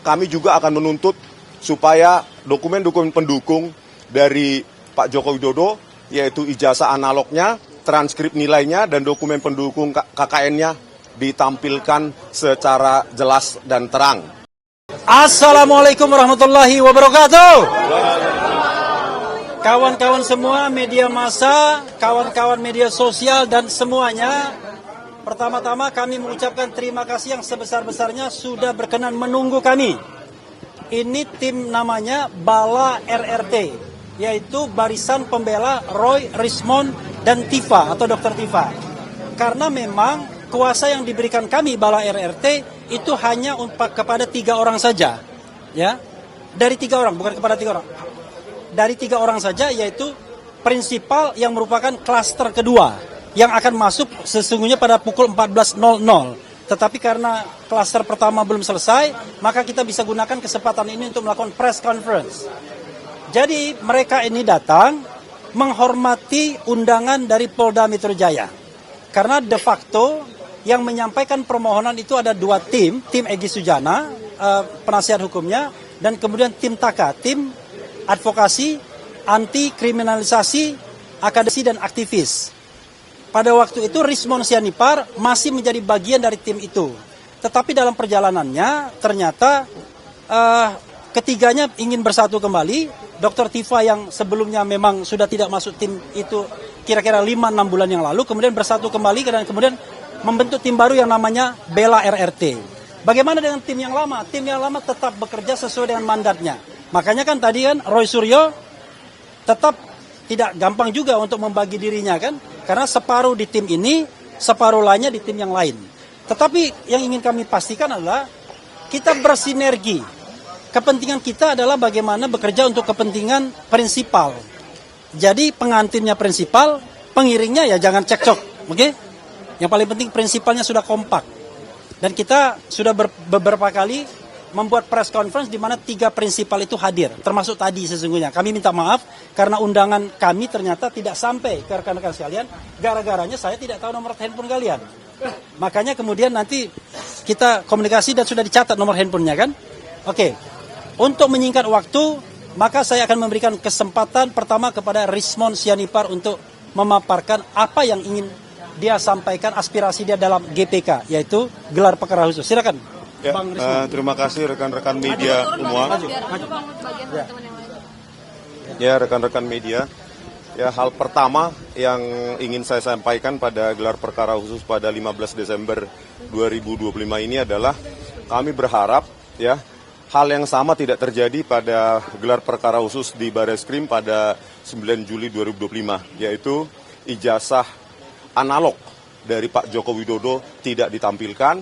kami juga akan menuntut supaya dokumen-dokumen pendukung dari Pak Joko Widodo, yaitu ijazah analognya, transkrip nilainya, dan dokumen pendukung KKN-nya ditampilkan secara jelas dan terang. Assalamualaikum warahmatullahi wabarakatuh. Kawan-kawan semua media massa, kawan-kawan media sosial dan semuanya, pertama-tama kami mengucapkan terima kasih yang sebesar-besarnya sudah berkenan menunggu kami. Ini tim namanya Bala RRT, yaitu Barisan Pembela Roy, Rismond, dan Tifa atau Dr. Tifa. Karena memang kuasa yang diberikan kami Bala RRT itu hanya kepada 3 orang saja, ya, dari 3 orang, bukan kepada 3 orang, dari 3 orang saja, yaitu prinsipal yang merupakan klaster kedua yang akan masuk sesungguhnya pada pukul 14.00. Tetapi karena klaster pertama belum selesai, maka kita bisa gunakan kesempatan ini untuk melakukan press conference. Jadi mereka ini datang menghormati undangan dari Polda Metro Jaya. Karena de facto yang menyampaikan permohonan itu ada 2 tim Egy Sujana, penasihat hukumnya, dan kemudian tim TAKA, tim advokasi, anti kriminalisasi, akademisi dan aktivis. Pada waktu itu Rismond Sianipar masih menjadi bagian dari tim itu. Tetapi dalam perjalanannya ternyata ketiganya ingin bersatu kembali. Dr. Tifa yang sebelumnya memang sudah tidak masuk tim itu kira-kira 5-6 bulan yang lalu, kemudian bersatu kembali dan kemudian membentuk tim baru yang namanya Bela RRT. Bagaimana dengan tim yang lama? Tim yang lama tetap bekerja sesuai dengan mandatnya. Makanya kan tadi kan Roy Suryo tetap tidak gampang juga untuk membagi dirinya kan, karena separuh di tim ini, separuh lainnya di tim yang lain. Tetapi yang ingin kami pastikan adalah kita bersinergi. Kepentingan kita adalah bagaimana bekerja untuk kepentingan prinsipal. Jadi pengantinnya prinsipal, pengiringnya ya jangan cekcok, oke? Yang paling penting prinsipalnya sudah kompak. Dan kita sudah beberapa kali membuat press conference di mana 3 prinsipal itu hadir, termasuk tadi sesungguhnya. Kami minta maaf karena undangan kami ternyata tidak sampai ke rekan-rekan sekalian, gara-garanya saya tidak tahu nomor handphone kalian. Makanya kemudian nanti kita komunikasi dan sudah dicatat nomor handphonenya kan? Oke. Untuk menyingkat waktu, maka saya akan memberikan kesempatan pertama kepada Rismond Sianipar untuk memaparkan apa yang ingin dia sampaikan, aspirasi dia dalam GPK, yaitu gelar perkara khusus. Silakan. Ya, terima kasih rekan-rekan media semua. Ya, rekan-rekan media. Ya, hal pertama yang ingin saya sampaikan pada gelar perkara khusus pada 15 Desember 2025 ini adalah kami berharap ya hal yang sama tidak terjadi pada gelar perkara khusus di Barreskrim pada 9 Juli 2025, yaitu ijazah analog dari Pak Joko Widodo tidak ditampilkan,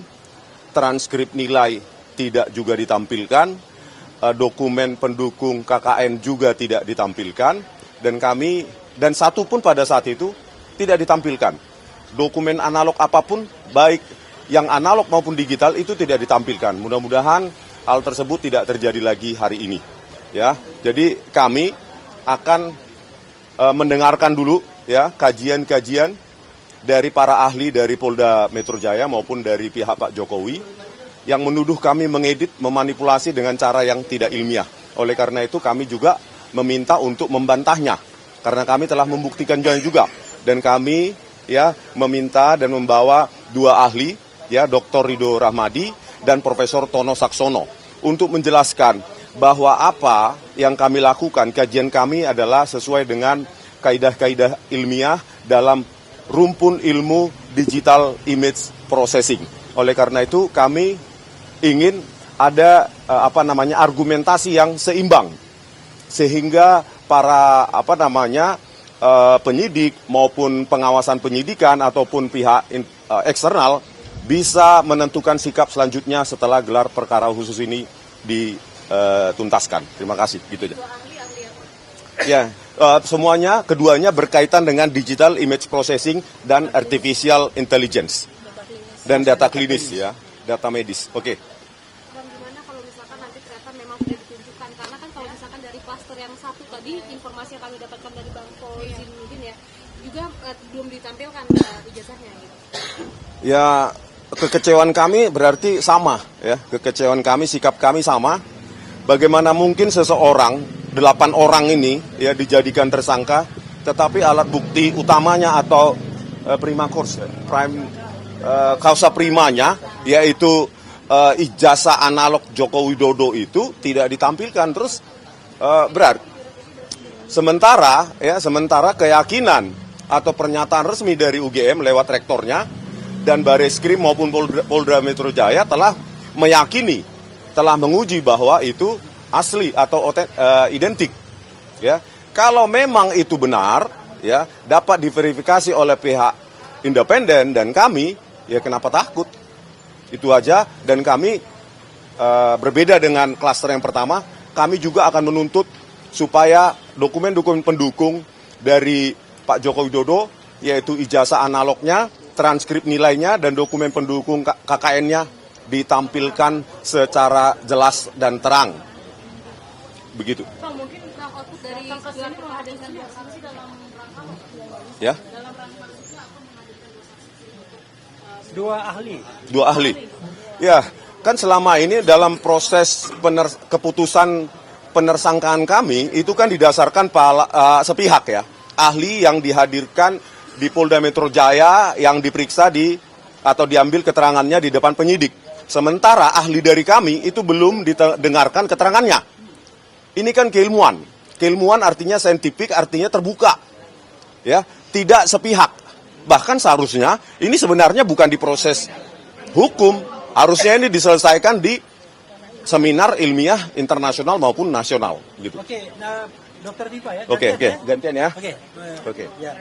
transkrip nilai tidak juga ditampilkan, dokumen pendukung KKN juga tidak ditampilkan, dan satu pun pada saat itu tidak ditampilkan. Dokumen analog apapun, baik yang analog maupun digital itu tidak ditampilkan. Mudah-mudahan hal tersebut tidak terjadi lagi hari ini. Ya, jadi kami akan mendengarkan dulu ya kajian-kajian dari para ahli dari Polda Metro Jaya maupun dari pihak Pak Jokowi yang menuduh kami mengedit, memanipulasi dengan cara yang tidak ilmiah. Oleh karena itu kami juga meminta untuk membantahnya. Karena kami telah membuktikan juga. Dan kami ya meminta dan membawa 2 ahli, ya Dr. Ridho Rahmadi dan Profesor Tono Saksono untuk menjelaskan bahwa apa yang kami lakukan, kajian kami adalah sesuai dengan kaidah-kaidah ilmiah dalam rumpun ilmu digital image processing. Oleh karena itu kami ingin ada argumentasi yang seimbang sehingga para penyidik maupun pengawasan penyidikan ataupun pihak eksternal bisa menentukan sikap selanjutnya setelah gelar perkara khusus ini dituntaskan. Terima kasih. Gitu aja. Ya, semuanya keduanya berkaitan dengan digital image processing dan artificial intelligence dan data klinis ya, data medis. Oke. Gimana kalau misalkan nanti ternyata memang sudah ditunjukkan, karena kan kalau misalkan dari klaster yang satu tadi informasi yang kami dapatkan dari Bang Fauzin ya juga belum ditampilkan ijazahnya gitu. Ya, kekecewaan kami berarti sama, ya. Kekecewaan kami, sikap kami sama. Bagaimana mungkin seseorang, 8 orang ini ya dijadikan tersangka, tetapi alat bukti utamanya atau prima causa primanya, yaitu ijazah analog Joko Widodo itu tidak ditampilkan. Terus berarti sementara keyakinan atau pernyataan resmi dari UGM lewat rektornya dan Bareskrim maupun Polda Metro Jaya telah meyakini, telah menguji bahwa itu asli atau identik. Ya, kalau memang itu benar, ya dapat diverifikasi oleh pihak independen dan kami, ya kenapa takut? Itu aja. Dan kami berbeda dengan klaster yang pertama, kami juga akan menuntut supaya dokumen-dokumen pendukung dari Pak Joko Widodo, yaitu ijazah analognya, transkrip nilainya, dan dokumen pendukung KKN-nya ditampilkan secara jelas dan terang. Begitu. Pak, mungkin output dari gelar perkara dengan dua saksi dalam rangka Ya, dalam rangka maksudnya apa menghadirkan Dua ahli. dua ahli. Ya, kan selama ini dalam proses keputusan penersangkaan kami itu kan didasarkan sepihak, ya. Ahli yang dihadirkan di Polda Metro Jaya yang diperiksa atau diambil keterangannya di depan penyidik. Sementara ahli dari kami itu belum didengarkan keterangannya. Ini kan keilmuan. Keilmuan artinya saintifik, artinya terbuka. Ya, tidak sepihak. Bahkan seharusnya ini sebenarnya bukan di proses hukum, harusnya ini diselesaikan di seminar ilmiah internasional maupun nasional gitu. Oke, nah Dokter Diva ya. Oke, gantian ya. gantian ya. Oke. Oke. Ya.